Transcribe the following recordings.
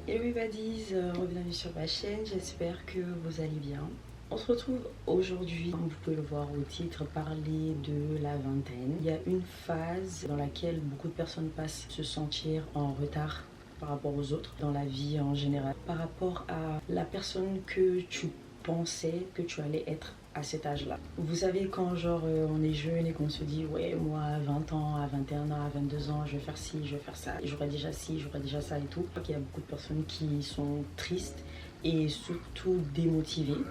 Everybody, bienvenue sur ma chaîne, j'espère que vous allez bien. On se retrouve aujourd'hui, comme vous pouvez le voir au titre, parler de la vingtaine. Il y a une phase dans laquelle beaucoup de personnes passent se sentir en retard par rapport aux autres, dans la vie en général, par rapport à la personne que tu pensais que tu allais être à cet âge-là. Vous savez, quand on est jeune et qu'on se dit ouais, moi à 20 ans, à 21 ans, à 22 ans, je vais faire ci, je vais faire ça, j'aurai déjà ci, j'aurai déjà ça et tout. Il y a beaucoup de personnes qui sont tristes et surtout démotivées.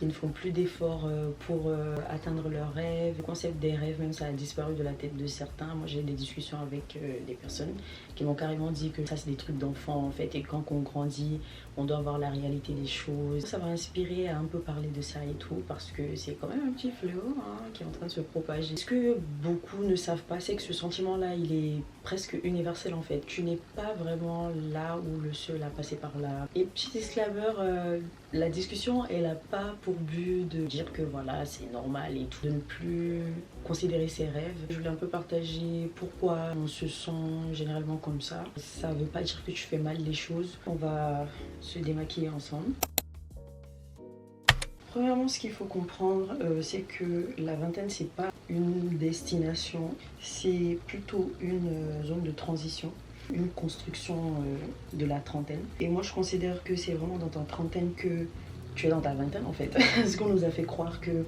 Ils ne font plus d'efforts pour atteindre leurs rêves. Le concept des rêves, même, ça a disparu de la tête de certains. Moi, j'ai des discussions avec des personnes qui m'ont carrément dit que ça, c'est des trucs d'enfants, en fait. Et quand on grandit, on doit voir la réalité des choses. Ça m'a inspiré à un peu parler de ça et tout, parce que c'est quand même un petit fléau qui est en train de se propager. Ce que beaucoup ne savent pas, c'est que ce sentiment-là, il est presque universel, en fait. Tu n'es pas vraiment là ou le seul à passer par là. Et petit disclaimer, la discussion, elle n'a pas pour but de dire que voilà, c'est normal et tout, de ne plus considérer ses rêves. Je voulais un peu partager pourquoi on se sent généralement comme ça. Ça ne veut pas dire que tu fais mal les choses. On va se démaquiller ensemble. Premièrement, ce qu'il faut comprendre, c'est que la vingtaine, c'est pas une destination, c'est plutôt une zone de transition, une construction de la trentaine. Et moi, je considère que c'est vraiment dans ta trentaine que tu es dans ta vingtaine, en fait. Ce qu'on nous a fait croire que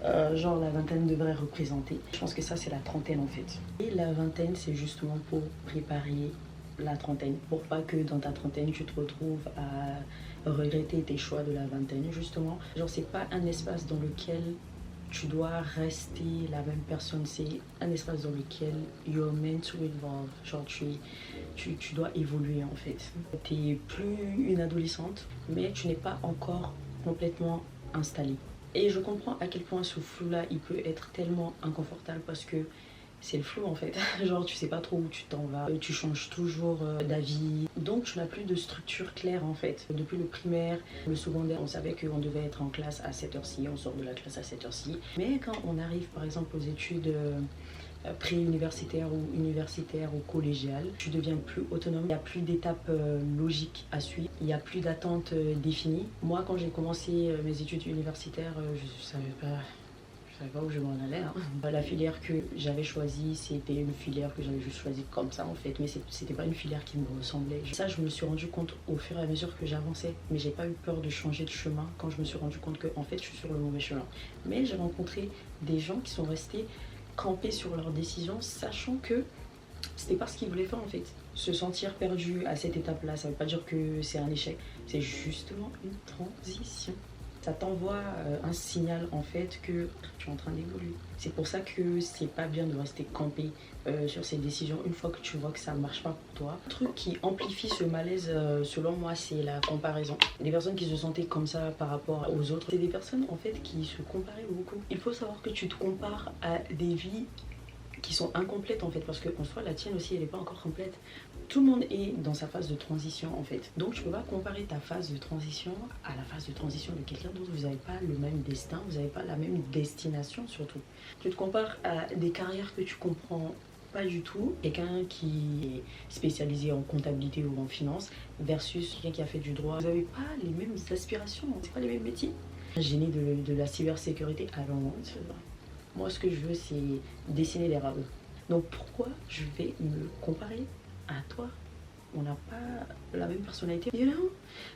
la vingtaine devrait représenter. Je pense que ça, c'est la trentaine, en fait. Et la vingtaine, c'est justement pour préparer la trentaine, pour pas que dans ta trentaine, tu te retrouves à regretter tes choix de la vingtaine, justement. C'est pas un espace dans lequel tu dois rester la même personne, c'est un espace dans lequel you're meant to evolve. Tu dois évoluer, en fait. T'es plus une adolescente, mais tu n'es pas encore complètement installée. Et je comprends à quel point ce flou-là, il peut être tellement inconfortable, parce que c'est le flou, en fait. Tu sais pas trop où tu t'en vas, tu changes toujours d'avis. Donc tu n'as plus de structure claire, en fait. Depuis le primaire, le secondaire, on savait qu'on devait être en classe à cette heure-ci, on sort de la classe à cette heure-ci. Mais quand on arrive par exemple aux études pré-universitaires ou universitaires ou collégiales, tu deviens plus autonome. Il n'y a plus d'étapes logiques à suivre. Il n'y a plus d'attente définie. Moi, quand j'ai commencé mes études universitaires, je savais pas où je m'en allais. La filière que j'avais choisie, c'était une filière que j'avais juste choisie comme ça, en fait, mais c'était pas une filière qui me ressemblait. Ça, je me suis rendu compte au fur et à mesure que j'avançais, mais j'ai pas eu peur de changer de chemin quand je me suis rendu compte que en fait je suis sur le mauvais chemin. Mais j'ai rencontré des gens qui sont restés campés sur leurs décisions, sachant que c'était pas ce qu'ils voulaient faire, en fait. Se sentir perdu à cette étape-là, ça veut pas dire que c'est un échec, c'est justement une transition. Ça t'envoie un signal, en fait, que tu es en train d'évoluer. C'est pour ça que c'est pas bien de rester campé sur ces décisions une fois que tu vois que ça marche pas pour toi. Un truc qui amplifie ce malaise, selon moi, c'est la comparaison. Les personnes qui se sentaient comme ça par rapport aux autres, c'est des personnes, en fait, qui se comparaient beaucoup. Il faut savoir que tu te compares à des vies qui sont incomplètes, en fait, parce qu'en soi la tienne aussi elle n'est pas encore complète. Tout le monde est dans sa phase de transition, en fait, donc tu peux pas comparer ta phase de transition à la phase de transition de quelqu'un d'autre. Vous n'avez pas le même destin, vous n'avez pas la même destination. Surtout tu te compares à des carrières que tu comprends pas du tout. Quelqu'un qui est spécialisé en comptabilité ou en finance versus quelqu'un qui a fait du droit, vous n'avez pas les mêmes aspirations, c'est pas les mêmes métiers. Génie de la cybersécurité, alors moi, ce que je veux, c'est dessiner des radeaux. Donc, pourquoi je vais me comparer à toi? On n'a pas la même personnalité, you know?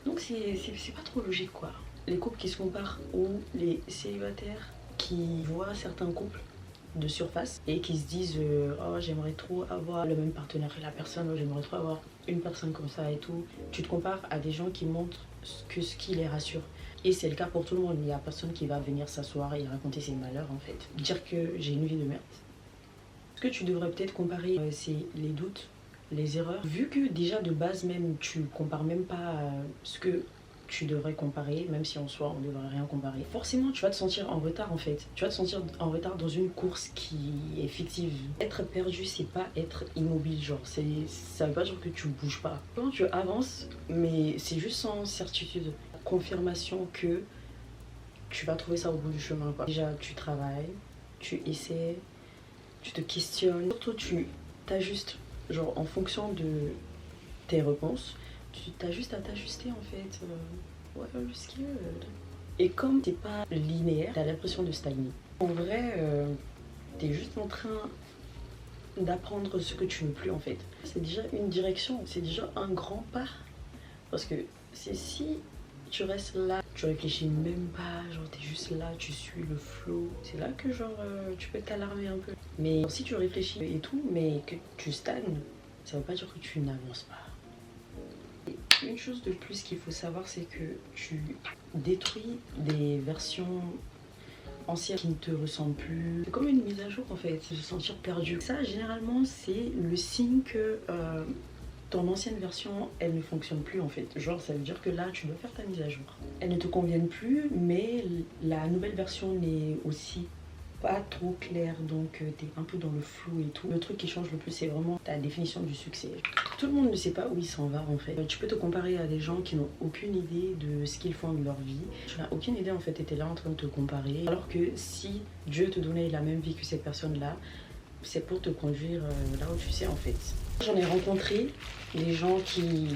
Donc, c'est pas trop logique, quoi. Les couples qui se comparent ou les célibataires qui voient certains couples de surface et qui se disent oh, j'aimerais trop avoir le même partenaire que la personne, oh, j'aimerais trop avoir une personne comme ça et tout. Tu te compares à des gens qui montrent ce qui les rassure. Et c'est le cas pour tout le monde. Il n'y a personne qui va venir s'asseoir et raconter ses malheurs, en fait. Dire que j'ai une vie de merde. Ce que tu devrais peut-être comparer, c'est les doutes, les erreurs. Vu que déjà de base même, tu compares même pas ce que tu devrais comparer, même si en soi on ne devrait rien comparer. Forcément, tu vas te sentir en retard, en fait. Tu vas te sentir en retard dans une course qui est fictive. Être perdu, c'est pas être immobile, ça veut pas dire que tu bouges pas. Quand tu avances, mais c'est juste sans certitude. Confirmation que tu vas trouver ça au bout du chemin, quoi. Déjà, tu travailles, tu essaies, tu te questionnes. Surtout, tu t'ajustes, en fonction de tes réponses, tu as juste à t'ajuster en fait. What are you scared? Et comme c'est pas linéaire, t'as l'impression de stagner. En vrai, t'es juste en train d'apprendre ce que tu veux plus en fait. C'est déjà une direction, c'est déjà un grand pas. Parce que c'est si tu restes là, tu réfléchis même pas, genre t'es juste là, tu suis le flow. C'est là que genre tu peux t'alarmer un peu. Mais si tu réfléchis et tout, mais que tu stagnes, ça veut pas dire que tu n'avances pas. Et une chose de plus qu'il faut savoir, c'est que tu détruis des versions anciennes qui ne te ressemblent plus. C'est comme une mise à jour en fait, se sentir perdu. Ça généralement c'est le signe que ton ancienne version elle ne fonctionne plus en fait. Genre ça veut dire que là tu dois faire ta mise à jour. Elle ne te convienne plus, mais la nouvelle version n'est aussi pas trop claire, donc t'es un peu dans le flou et tout. Le truc qui change le plus c'est vraiment ta définition du succès. Tout le monde ne sait pas où il s'en va en fait. Tu peux te comparer à des gens qui n'ont aucune idée de ce qu'ils font de leur vie. Tu n'as aucune idée en fait, t'étais là en train de te comparer. Alors que si Dieu te donnait la même vie que cette personne là, c'est pour te conduire là où tu sais en fait. J'en ai rencontré des gens qui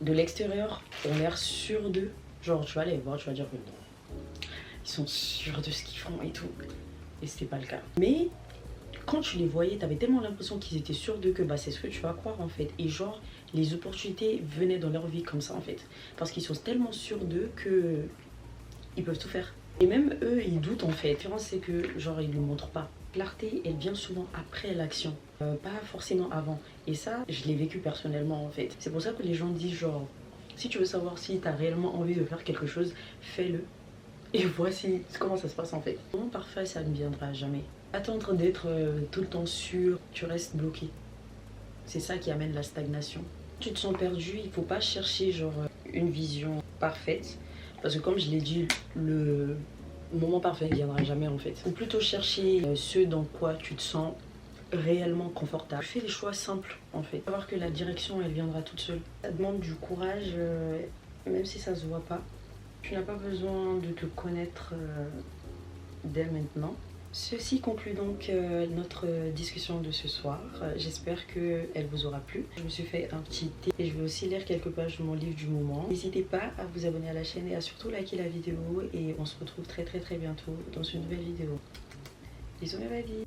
de l'extérieur ont l'air sûrs d'eux. Genre tu vas les voir, tu vas dire que non, ils sont sûrs de ce qu'ils font et tout. Et c'était pas le cas. Mais quand tu les voyais, t'avais tellement l'impression qu'ils étaient sûrs d'eux que bah c'est ce que tu vas croire en fait. Et genre les opportunités venaient dans leur vie comme ça en fait. Parce qu'ils sont tellement sûrs d'eux que ils peuvent tout faire. Et même eux ils doutent en fait. La différence c'est que genre ils ne le montrent pas. Clarté elle vient souvent après l'action, pas forcément avant. Et ça je l'ai vécu personnellement en fait. C'est pour ça que les gens disent genre si tu veux savoir si t'as réellement envie de faire quelque chose, fais-le. Et voici comment ça se passe en fait. Le moment parfait, ça ne viendra jamais. Attendre d'être tout le temps sûr, tu restes bloqué. C'est ça qui amène la stagnation. Tu te sens perdu, il faut pas chercher genre une vision parfaite. Parce que comme je l'ai dit, le moment parfait ne viendra jamais en fait. Ou plutôt chercher ce dans quoi tu te sens réellement confortable. Fais des choix simples en fait. Savoir que la direction elle viendra toute seule. Ça demande du courage, même si ça se voit pas. Tu n'as pas besoin de te connaître dès maintenant. Ceci conclut donc notre discussion de ce soir. J'espère qu'elle vous aura plu. Je me suis fait un petit thé et je vais aussi lire quelques pages de mon livre du moment. N'hésitez pas à vous abonner à la chaîne et à surtout liker la vidéo. Et on se retrouve très bientôt dans une nouvelle vidéo. Bisous mes babies.